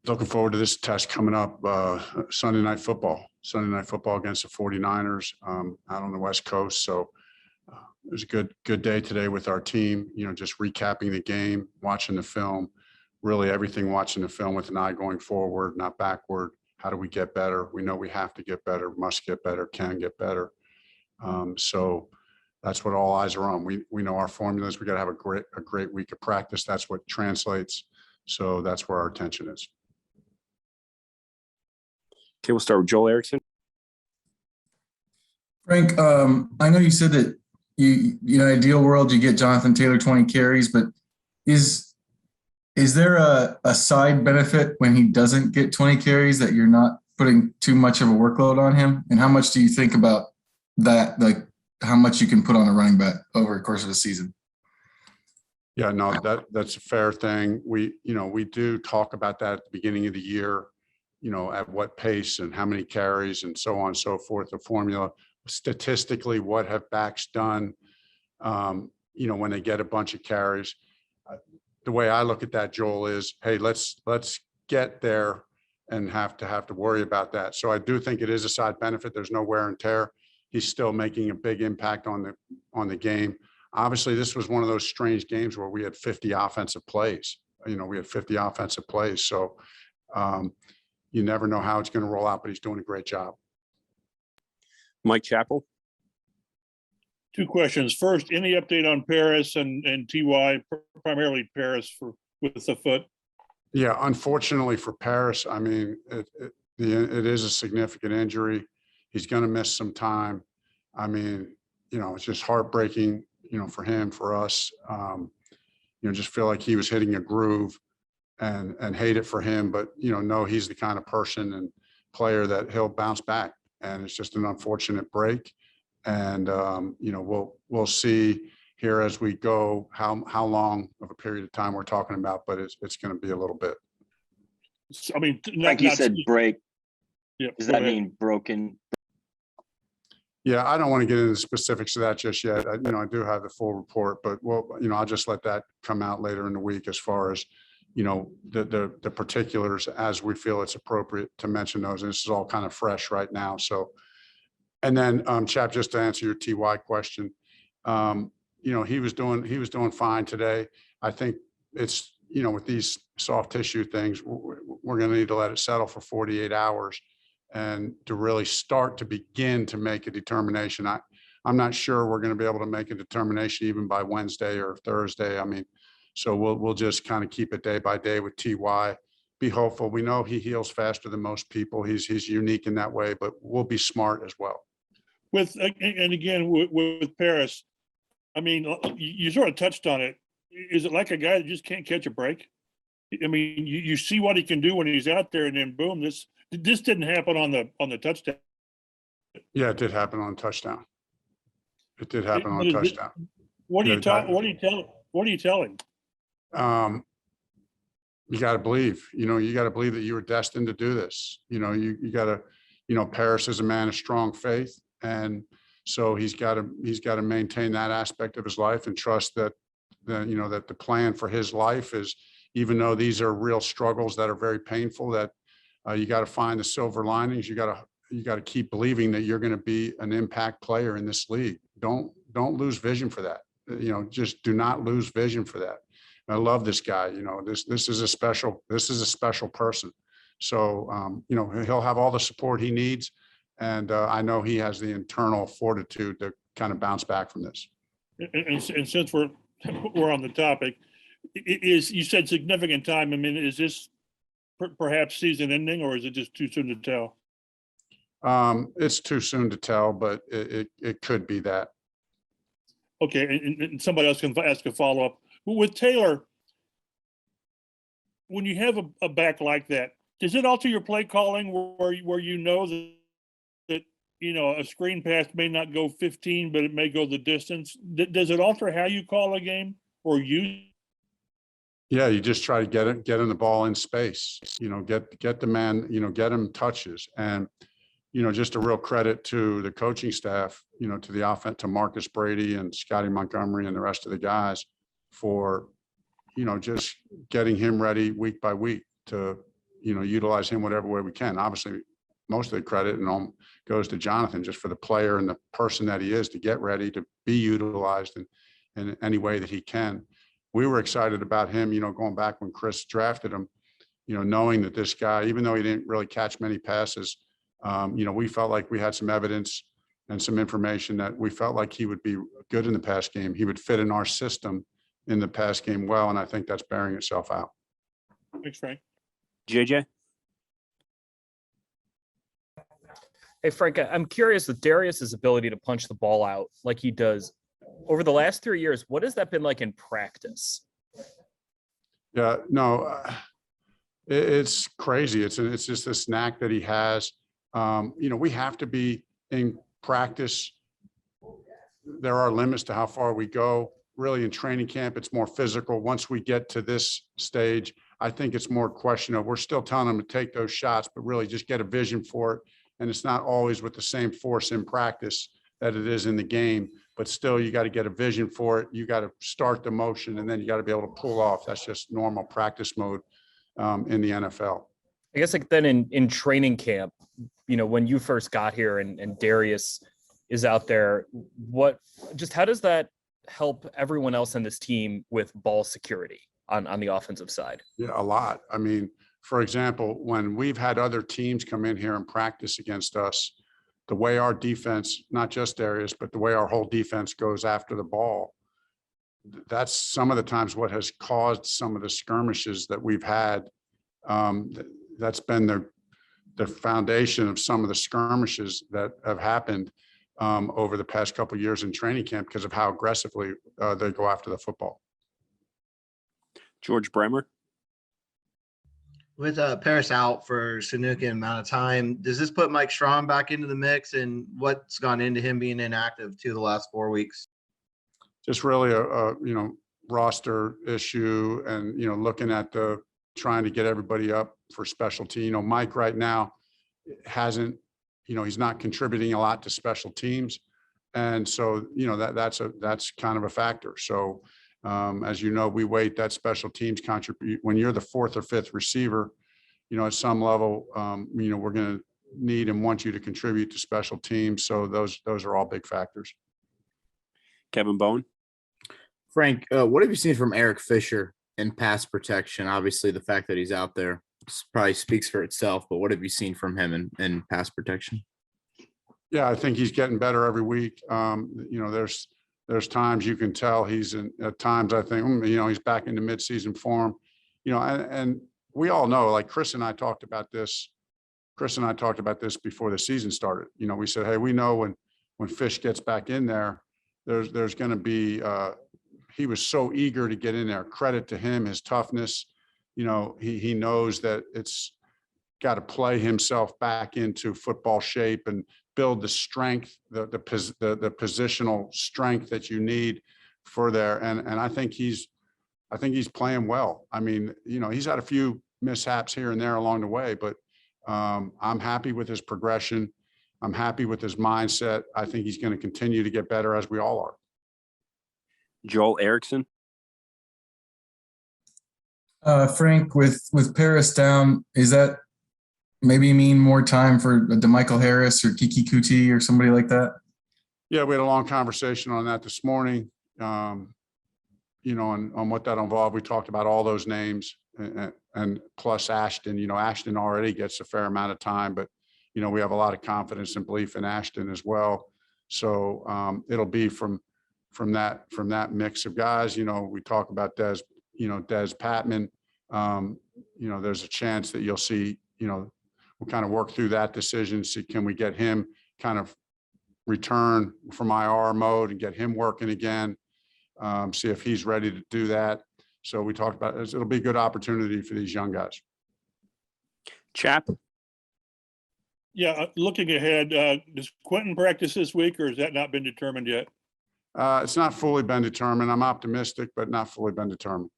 Looking forward to this test coming up, Sunday Night Football against the 49ers out on the West Coast. So it was a good day today with our team, just recapping the game, watching the film, really everything watching the film with an eye going forward, not backward. How do we get better? We know we have to get better, must get better, can get better. So that's what all eyes are on. We know our formulas. We got to have a great week of practice. That's what translates. So that's where our attention is. Okay, we'll start with Joel Erickson. Frank, I know you said that you ideal world you get Jonathan Taylor 20 carries, but is there a side benefit when he doesn't get 20 carries that you're not putting too much of a workload on him? And how much do you think about that? Like how much you can put on a running back over the course of the season? Yeah, no, that's a fair thing. We do talk about that at the beginning of the year, at what pace and how many carries and so on and so forth, the formula. Statistically, what have backs done, when they get a bunch of carries? The way I look at that, Joel, is, hey, let's get there and have to worry about that. So I do think it is a side benefit. There's no wear and tear. He's still making a big impact on the game. Obviously, this was one of those strange games where we had 50 offensive plays. We had 50 offensive plays. So you never know how it's going to roll out, but he's doing a great job. Mike Chappell. Two questions. First, any update on Paris and TY, primarily Paris with the foot? Yeah, unfortunately for Paris, I mean, it is a significant injury. He's going to miss some time. I mean, it's just heartbreaking, for him, for us. Just feel like he was hitting a groove and hate it for him. But, know he's the kind of person and player that he'll bounce back. And it's just an unfortunate break. And, we'll see here as we go how long of a period of time we're talking about, but it's going to be a little bit. I mean, like you said, break. Yeah, does that mean broken? Yeah, I don't want to get into the specifics of that just yet. I do have the full report, but I'll just let that come out later in the week as far as, the particulars as we feel it's appropriate to mention those. And this is all kind of fresh right now. So, and then Chap, just to answer your TY question, he was doing fine today. I think it's, with these soft tissue things, we're going to need to let it settle for 48 hours and to really start to begin to make a determination. I'm not sure we're going to be able to make a determination even by Wednesday or Thursday. I mean, so we'll just kind of keep it day by day with TY. Be hopeful. We know he heals faster than most people. He's unique in that way, but we'll be smart as well. With Paris, I mean, you sort of touched on it. Is it like a guy that just can't catch a break? I mean, you see what he can do when he's out there, and then boom, this didn't happen on the touchdown. Yeah, it did happen on touchdown. It did happen on touchdown. What do you tell him? You got to believe. You got to believe that you were destined to do this. You got to. Paris is a man of strong faith, and so he's got to maintain that aspect of his life and trust that that the plan for his life is, even though these are real struggles that are very painful, that you got to find the silver linings. You got to keep believing that you're going to be an impact player in this league. Don't lose vision for that. Just do not lose vision for that. I love this guy. This is a special person. So he'll have all the support he needs, and I know he has the internal fortitude to kind of bounce back from this. And since we're on the topic, you said significant time. I mean, is this perhaps season ending, or is it just too soon to tell? It's too soon to tell, but it could be that. Okay, and somebody else can ask a follow-up. With Taylor, when you have a back like that, does it alter your play calling where that a screen pass may not go 15, but it may go the distance? Does it alter how you call a game or use? Yeah, you just try to get him the ball in space. Get the man. Get him touches, and just a real credit to the coaching staff. To the offense, to Marcus Brady and Scotty Montgomery and the rest of the guys for just getting him ready week by week to utilize him whatever way we can. Obviously, most of the credit and all goes to Jonathan just for the player and the person that he is to get ready to be utilized in any way that he can. We were excited about him, going back when Chris drafted him, knowing that this guy, even though he didn't really catch many passes, we felt like we had some evidence and some information that we felt like he would be good in the pass game. He would fit in our system in the pass game well, and I think that's bearing itself out. Thanks, Frank. JJ? Hey, Frank, I'm curious with Darius's ability to punch the ball out like he does over the last 3 years. What has that been like in practice? Yeah, no, it's crazy. It's just this knack that he has. We have to be in practice. There are limits to how far we go. Really, in training camp, it's more physical. Once we get to this stage, I think it's more a question of we're still telling them to take those shots, but really just get a vision for it. And it's not always with the same force in practice that it is in the game, but still you got to get a vision for it. You got to start the motion, and then you got to be able to pull off. That's just normal practice mode in the NFL. I guess like then in training camp, when you first got here and Darius is out there, how does that help everyone else on this team with ball security on the offensive side? Yeah, a lot. I mean, for example, when we've had other teams come in here and practice against us, the way our defense, not just Darius, but the way our whole defense goes after the ball, that's some of the times what has caused some of the skirmishes that we've had. That's been the foundation of some of the skirmishes that have happened over the past couple of years in training camp because of how aggressively they go after the football. George Bremer? With Paris out for a significant amount of time, does this put Mike Strahm back into the mix, and what's gone into him being inactive to the last 4 weeks? Just really a roster issue and, looking at trying to get everybody up for specialty. Mike right now hasn't, he's not contributing a lot to special teams. And so, that's kind of a factor. So, as we weight that special teams contribute when you're the fourth or fifth receiver, at some level, we're going to need and want you to contribute to special teams. So those are all big factors. Kevin Bowen? Frank, what have you seen from Eric Fisher in pass protection? Obviously, the fact that he's out there probably speaks for itself, but what have you seen from him in pass protection? Yeah, I think he's getting better every week. There's times you can tell at times I think, he's back into midseason form, and we all know, like Chris and I talked about this before the season started. We said, hey, we know when Fish gets back in there, there's going to be, he was so eager to get in there. Credit to him, his toughness. He knows that it's got to play himself back into football shape and build the strength, the positional strength that you need for there. And I think he's playing well. I mean, he's had a few mishaps here and there along the way, but I'm happy with his progression. I'm happy with his mindset. I think he's going to continue to get better, as we all are. Joel Erickson? Frank, with Paris down, is that maybe mean more time for DeMichael Harris or Kiki Kuti or somebody like that? Yeah, we had a long conversation on that this morning. On what that involved. We talked about all those names and plus Ashton. Ashton already gets a fair amount of time, but we have a lot of confidence and belief in Ashton as well. So it'll be from that mix of guys. We talk about Des Patman. There's a chance that you'll see. We'll kind of work through that decision. See, can we get him kind of return from IR mode and get him working again? See if he's ready to do that. So we talked about it'll be a good opportunity for these young guys. Chap? Yeah, looking ahead, does Quentin practice this week, or has that not been determined yet? It's not fully been determined. I'm optimistic, but not fully been determined.